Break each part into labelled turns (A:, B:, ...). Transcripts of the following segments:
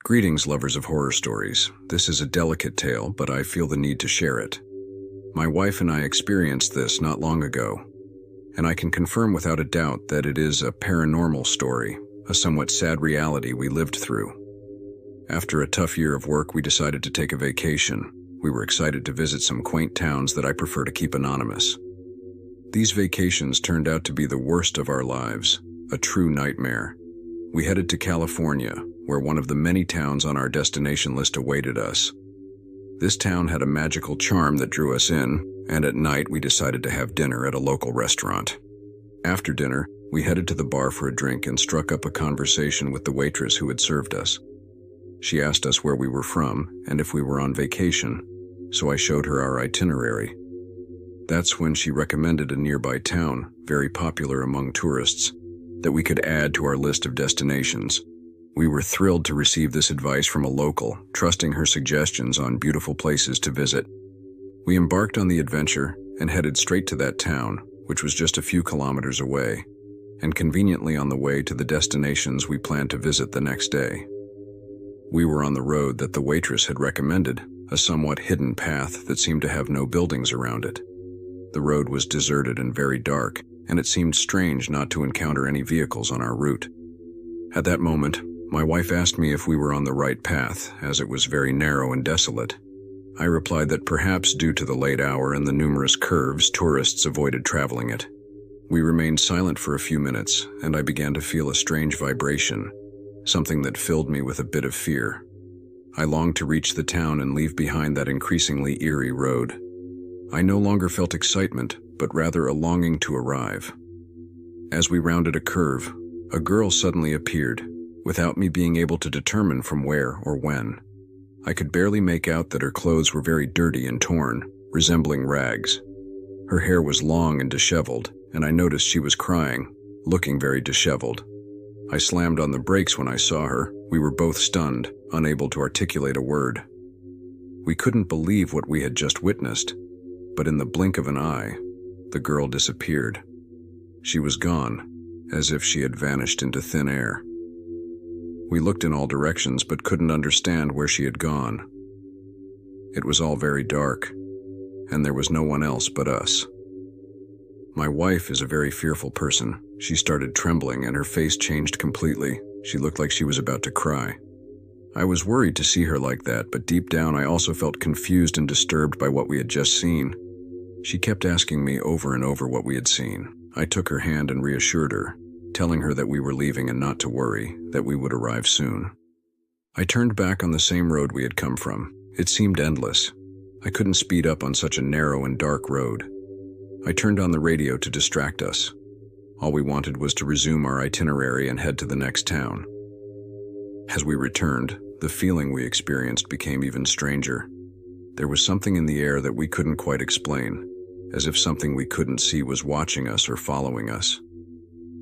A: Greetings, lovers of horror stories. This is a delicate tale, but I feel the need to share it. My wife and I experienced this not long ago, and I can confirm without a doubt that it is a paranormal story, a somewhat sad reality we lived through. After a tough year of work, we decided to take a vacation. We were excited to visit some quaint towns that I prefer to keep anonymous. These vacations turned out to be the worst of our lives, a true nightmare. We headed to California, where one of the many towns on our destination list awaited us. This town had a magical charm that drew us in, and at night we decided to have dinner at a local restaurant. After dinner, we headed to the bar for a drink and struck up a conversation with the waitress who had served us. She asked us where we were from and if we were on vacation, so I showed her our itinerary. That's when she recommended a nearby town, very popular among tourists, that we could add to our list of destinations. We were thrilled to receive this advice from a local, trusting her suggestions on beautiful places to visit. We embarked on the adventure and headed straight to that town, which was just a few kilometers away, and conveniently on the way to the destinations we planned to visit the next day. We were on the road that the waitress had recommended, a somewhat hidden path that seemed to have no buildings around it. The road was deserted and very dark, and it seemed strange not to encounter any vehicles on our route. At that moment, my wife asked me if we were on the right path, as it was very narrow and desolate. I replied that perhaps due to the late hour and the numerous curves, tourists avoided traveling it. We remained silent for a few minutes, and I began to feel a strange vibration, something that filled me with a bit of fear. I longed to reach the town and leave behind that increasingly eerie road. I no longer felt excitement, but rather a longing to arrive. As we rounded a curve, a girl suddenly appeared, without me being able to determine from where or when. I could barely make out that her clothes were very dirty and torn, resembling rags. Her hair was long and disheveled, and I noticed she was crying, looking very disheveled. I slammed on the brakes when I saw her. We were both stunned, unable to articulate a word. We couldn't believe what we had just witnessed, but in the blink of an eye, the girl disappeared. She was gone, as if she had vanished into thin air. We looked in all directions but couldn't understand where she had gone. It was all very dark, and there was no one else but us. My wife is a very fearful person. She started trembling and her face changed completely. She looked like she was about to cry. I was worried to see her like that, but deep down I also felt confused and disturbed by what we had just seen. She kept asking me over and over what we had seen. I took her hand and reassured her, telling her that we were leaving and not to worry, that we would arrive soon. I turned back on the same road we had come from. It seemed endless. I couldn't speed up on such a narrow and dark road. I turned on the radio to distract us. All we wanted was to resume our itinerary and head to the next town. As we returned, the feeling we experienced became even stranger. There was something in the air that we couldn't quite explain, as if something we couldn't see was watching us or following us.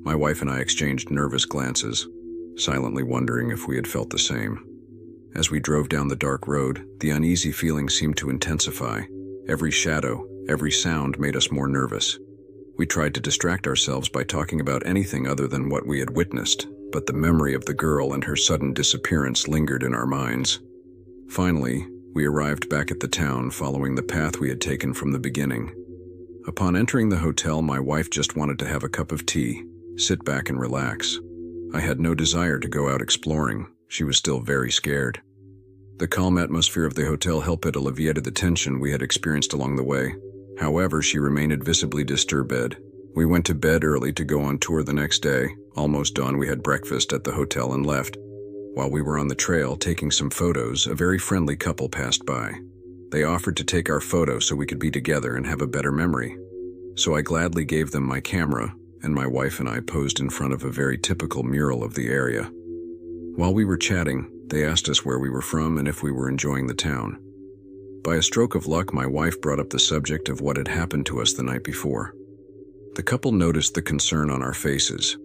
A: My wife and I exchanged nervous glances, silently wondering if we had felt the same. As we drove down the dark road, the uneasy feeling seemed to intensify. Every shadow, every sound made us more nervous. We tried to distract ourselves by talking about anything other than what we had witnessed, but the memory of the girl and her sudden disappearance lingered in our minds. Finally, we arrived back at the town following the path we had taken from the beginning. Upon entering the hotel, my wife just wanted to have a cup of tea, sit back and relax. I had no desire to go out exploring. She was still very scared. The calm atmosphere of the hotel helped alleviate the tension we had experienced along the way. However, she remained visibly disturbed. We went to bed early to go on tour the next day. Almost dawn, we had breakfast at the hotel and left. While we were on the trail taking some photos, a very friendly couple passed by. They offered to take our photo so we could be together and have a better memory. So I gladly gave them my camera, and my wife and I posed in front of a very typical mural of the area. While we were chatting, they asked us where we were from and if we were enjoying the town. By a stroke of luck, my wife brought up the subject of what had happened to us the night before. The couple noticed the concern on our faces.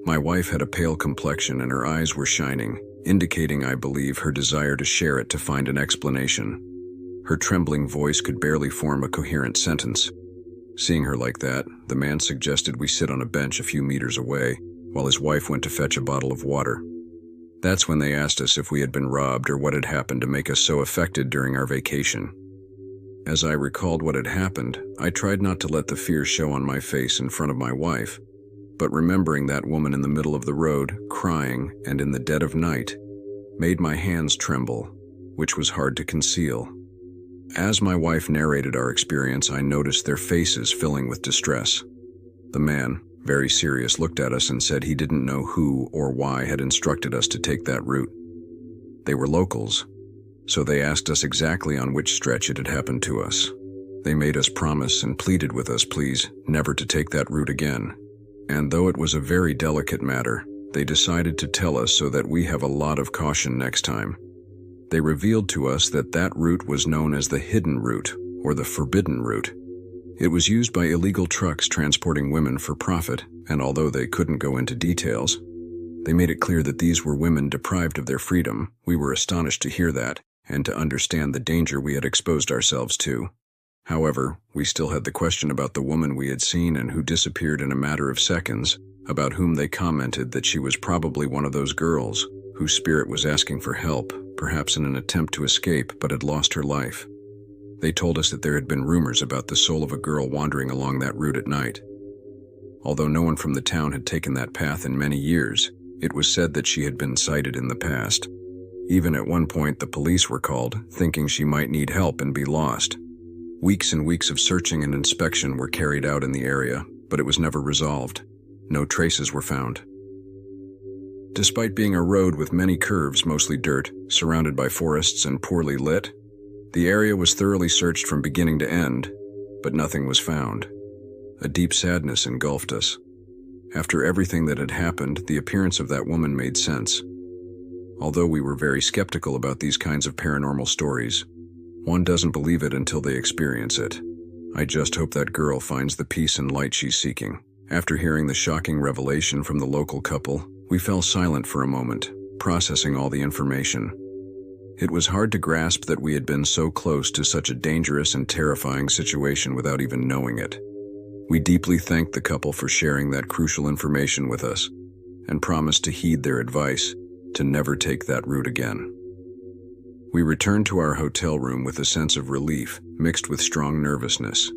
A: My wife had a pale complexion and her eyes were shining, indicating, I believe, her desire to share it to find an explanation. Her trembling voice could barely form a coherent sentence. Seeing her like that, the man suggested we sit on a bench a few meters away, while his wife went to fetch a bottle of water. That's when they asked us if we had been robbed or what had happened to make us so affected during our vacation. As I recalled what had happened, I tried not to let the fear show on my face in front of my wife, but remembering that woman in the middle of the road, crying, and in the dead of night, made my hands tremble, which was hard to conceal. As my wife narrated our experience, I noticed their faces filling with distress. The man, very serious, looked at us and said he didn't know who or why had instructed us to take that route. They were locals, so they asked us exactly on which stretch it had happened to us. They made us promise and pleaded with us, please, never to take that route again. And though it was a very delicate matter, they decided to tell us so that we have a lot of caution next time. They revealed to us that that route was known as the hidden route, or the forbidden route. It was used by illegal trucks transporting women for profit, and although they couldn't go into details, they made it clear that these were women deprived of their freedom. We were astonished to hear that, and to understand the danger we had exposed ourselves to. However, we still had the question about the woman we had seen and who disappeared in a matter of seconds, about whom they commented that she was probably one of those girls whose spirit was asking for help, perhaps in an attempt to escape, but had lost her life. They told us that there had been rumors about the soul of a girl wandering along that route at night. Although no one from the town had taken that path in many years, it was said that she had been sighted in the past. Even at one point, the police were called, thinking she might need help and be lost. Weeks and weeks of searching and inspection were carried out in the area, but it was never resolved. No traces were found. Despite being a road with many curves, mostly dirt, surrounded by forests and poorly lit, the area was thoroughly searched from beginning to end, but nothing was found. A deep sadness engulfed us. After everything that had happened, the appearance of that woman made sense. Although we were very skeptical about these kinds of paranormal stories, one doesn't believe it until they experience it. I just hope that girl finds the peace and light she's seeking. After hearing the shocking revelation from the local couple, we fell silent for a moment, processing all the information. It was hard to grasp that we had been so close to such a dangerous and terrifying situation without even knowing it. We deeply thanked the couple for sharing that crucial information with us, and promised to heed their advice to never take that route again. We returned to our hotel room with a sense of relief mixed with strong nervousness.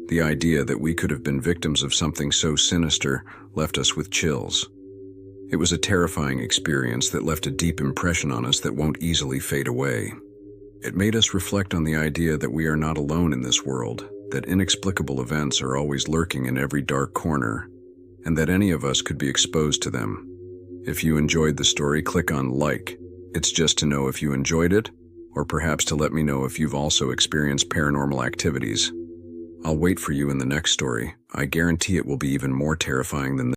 A: The idea that we could have been victims of something so sinister left us with chills. It was a terrifying experience that left a deep impression on us that won't easily fade away. It made us reflect on the idea that we are not alone in this world, that inexplicable events are always lurking in every dark corner, and that any of us could be exposed to them. If you enjoyed the story, click on like. It's just to know if you enjoyed it, or perhaps to let me know if you've also experienced paranormal activities. I'll wait for you in the next story. I guarantee it will be even more terrifying than